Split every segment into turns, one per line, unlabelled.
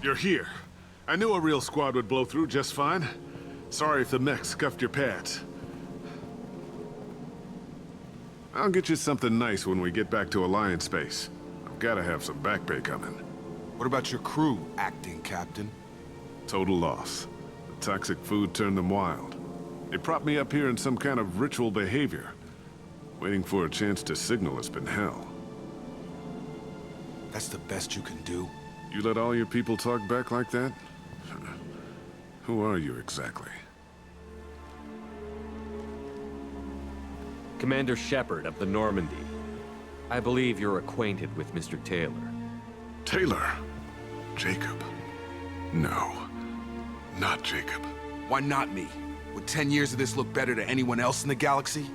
You're here. I knew a real squad would blow through just fine. Sorry if the mechs scuffed your pads. I'll get you something nice when we get back to Alliance base. I've gotta have some back pay coming.
What about your crew, acting captain?
Total loss. The toxic food turned them wild. They propped me up here in some kind of ritual behavior. Waiting for a chance to signal has been hell.
That's the best you can do?
You let all your people talk back like that? Who are you exactly?
Commander Shepard of the Normandy. I believe you're acquainted with Mr. Taylor.
Taylor? Jacob? No. Not Jacob.
Why not me? Would 10 years of this look better to anyone else in the galaxy?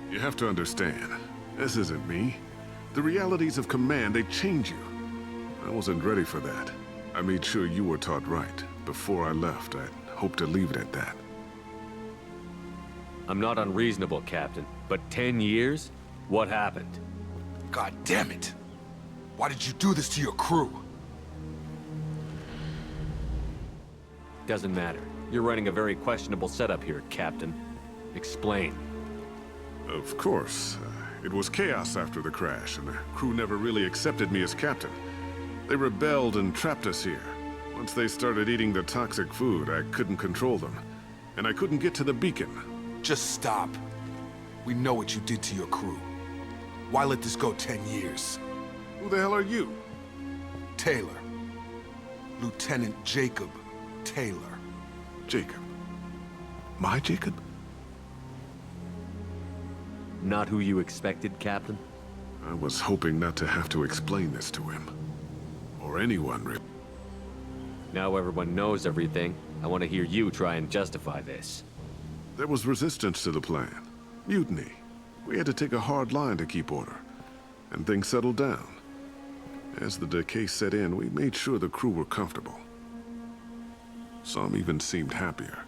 You have to understand, this isn't me. The realities of command, they change you. I wasn't ready for that. I made sure you were taught right. Before I left, I'd hoped to leave it at that.
I'm not unreasonable, Captain, but 10 years? What happened?
God damn it! Why did you do this to your crew?
Doesn't matter. You're running a very questionable setup here, Captain. Explain.
Of course. It was chaos after the crash, and the crew never really accepted me as captain. They rebelled and trapped us here. Once they started eating the toxic food, I couldn't control them. And I couldn't get to the beacon.
Just stop. We know what you did to your crew. Why let this go 10 years?
Who the hell are you?
Taylor. Lieutenant Jacob Taylor.
Jacob. My Jacob?
Not who you expected, Captain?
I was hoping not to have to explain this to him. Or anyone, really.
Now everyone knows everything. I want to hear you try and justify this.
There was resistance to the plan. Mutiny. We had to take a hard line to keep order. And things settled down. As the decay set in, we made sure the crew were comfortable. Some even seemed happier.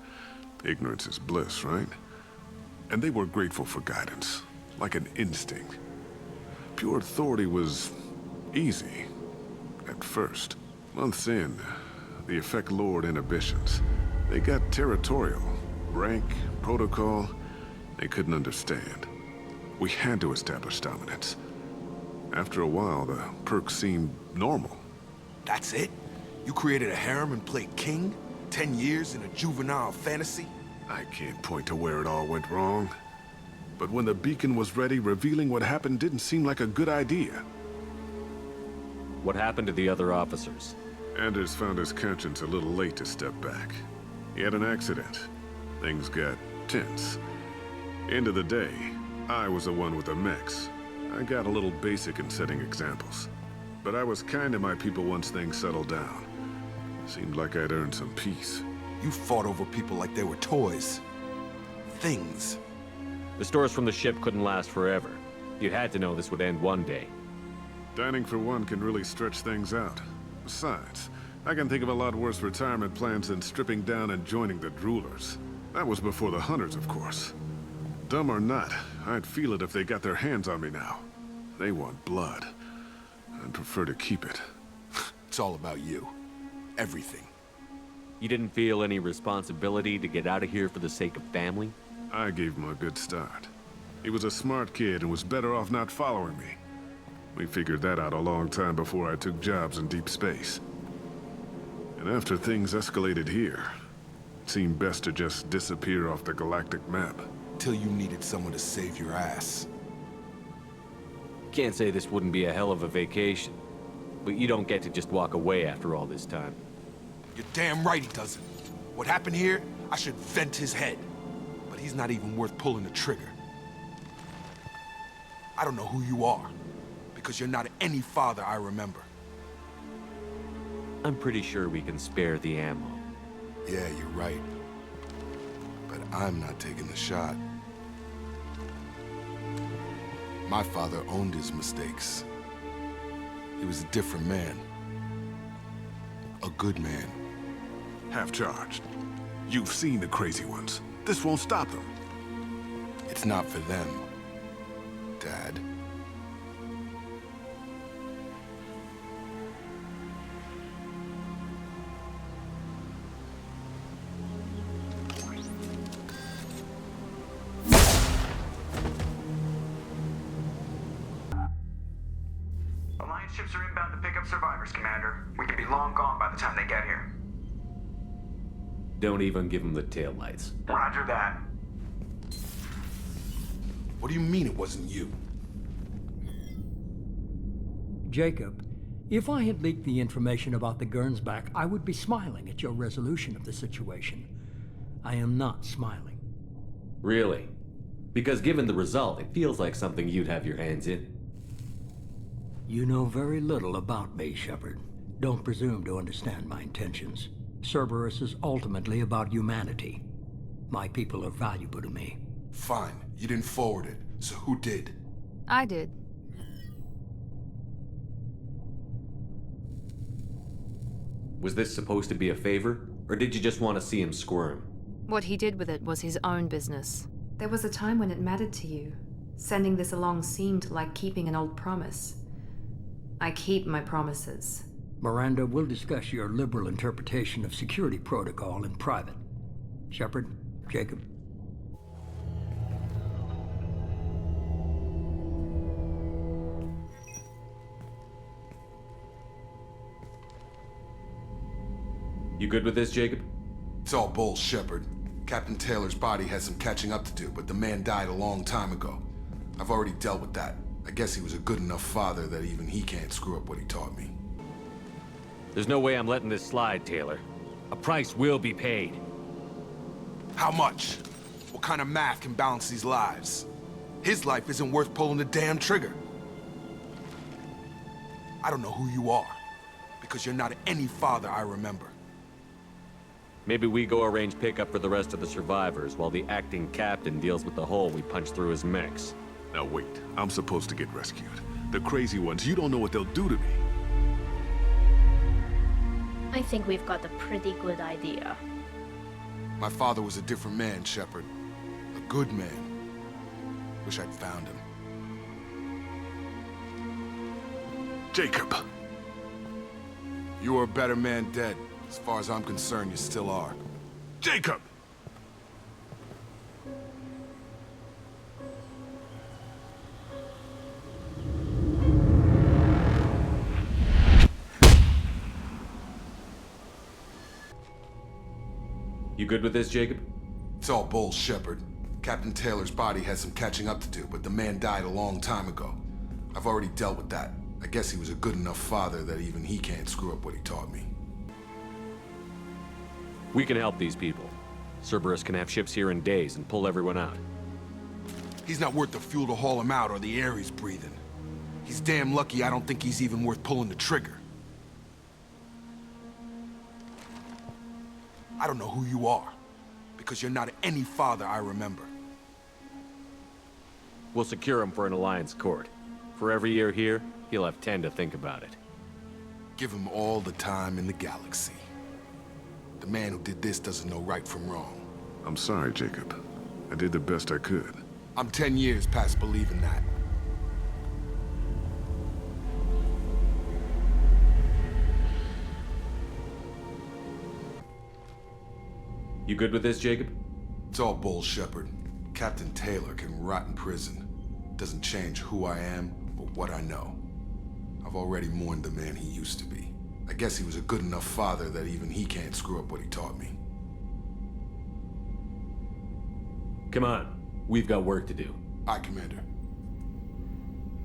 Ignorance is bliss, right? And they were grateful for guidance, like an instinct. Pure authority was easy, at first. Months in, the effect lowered inhibitions. They got territorial. Rank, protocol, they couldn't understand. We had to establish dominance. After a while, the perks seemed normal.
That's it? You created a harem and played king? 10 years in a juvenile fantasy?
I can't point to where it all went wrong. But when the beacon was ready, revealing what happened didn't seem like a good idea.
What happened to the other officers?
Anders found his conscience a little late to step back. He had an accident. Things got tense. End of the day, I was the one with the mechs. I got a little basic in setting examples. But I was kind to my people once things settled down. Seemed like I'd earned some peace.
You fought over people like they were toys. Things.
The stores from the ship couldn't last forever. You had to know this would end one day.
Dining for one can really stretch things out. Besides, I can think of a lot worse retirement plans than stripping down and joining the droolers. That was before the hunters, of course. Dumb or not, I'd feel it if they got their hands on me now. They want blood. I'd prefer to keep it.
It's all about you. Everything.
You didn't feel any responsibility to get out of here for the sake of family?
I gave him a good start. He was a smart kid and was better off not following me. We figured that out a long time before I took jobs in deep space. And after things escalated here, it seemed best to just disappear off the galactic map.
Till you needed someone to save your ass.
Can't say this wouldn't be a hell of a vacation. But you don't get to just walk away after all this time.
You're damn right he doesn't. What happened here, I should vent his head. But he's not even worth pulling the trigger. I don't know who you are, because you're not any father I remember.
I'm pretty sure we can spare the ammo.
Yeah, you're right. But I'm not taking the shot. My father owned his mistakes. He was a different man. A good man.
Half-charged. You've seen the crazy ones. This won't stop them.
It's not for them, Dad.
Ships are inbound to pick up survivors, Commander. We could be long gone by the time they get here.
Don't even give him the taillights.
Roger that.
What do you mean it wasn't you?
Jacob, if I had leaked the information about the Gernsback, I would be smiling at your resolution of the situation. I am not smiling.
Really? Because given the result, it feels like something you'd have your hands in.
You know very little about me, Shepard. Don't presume to understand my intentions. Cerberus is ultimately about humanity. My people are valuable to me.
Fine, you didn't forward it, so who did?
I did.
Was this supposed to be a favor? Or did you just want to see him squirm?
What he did with it was his own business.
There was a time when it mattered to you. Sending this along seemed like keeping an old promise. I keep my promises.
Miranda, we'll discuss your liberal interpretation of security protocol in private. Shepard, Jacob.
You good with this, Jacob?
It's all bull, Shepard. Captain Taylor's body has some catching up to do, but the man died a long time ago. I've already dealt with that. I guess he was a good enough father that even he can't screw up what he taught me.
There's no way I'm letting this slide, Taylor. A price will be paid.
How much? What kind of math can balance these lives? His life isn't worth pulling the damn trigger. I don't know who you are, because you're not any father I remember.
Maybe we go arrange pickup for the rest of the survivors while the acting captain deals with the hole we punched through his mechs.
Now wait, I'm supposed to get rescued. The crazy ones, you don't know what they'll do to me.
I think we've got a pretty good idea.
My father was a different man, Shepard. A good man. Wish I'd found him.
Jacob!
You were a better man dead. As far as I'm concerned, you still are.
Jacob!
You good with this, Jacob?
It's all bull, Shepard. Captain Taylor's body has some catching up to do, but the man died a long time ago. I've already dealt with that. I guess he was a good enough father that even he can't screw up what he taught me.
We can help these people. Cerberus can have ships here in days and pull everyone out.
He's not worth the fuel to haul him out or the air he's breathing. He's damn lucky I don't think he's even worth pulling the trigger. I don't know who you are, because you're not any father I remember.
We'll secure him for an Alliance court. For every year here, he'll have 10 to think about it.
Give him all the time in the galaxy. The man who did this doesn't know right from wrong.
I'm sorry, Jacob. I did the best I could.
I'm 10 years past believing that.
You good with this, Jacob?
It's all bull, Shepard. Captain Taylor can rot in prison. Doesn't change who I am or what I know. I've already mourned the man he used to be. I guess he was a good enough father that even he can't screw up what he taught me.
Come on. We've got work to do.
Aye, Commander.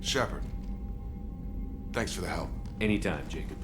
Shepard. Thanks for the help.
Anytime, Jacob.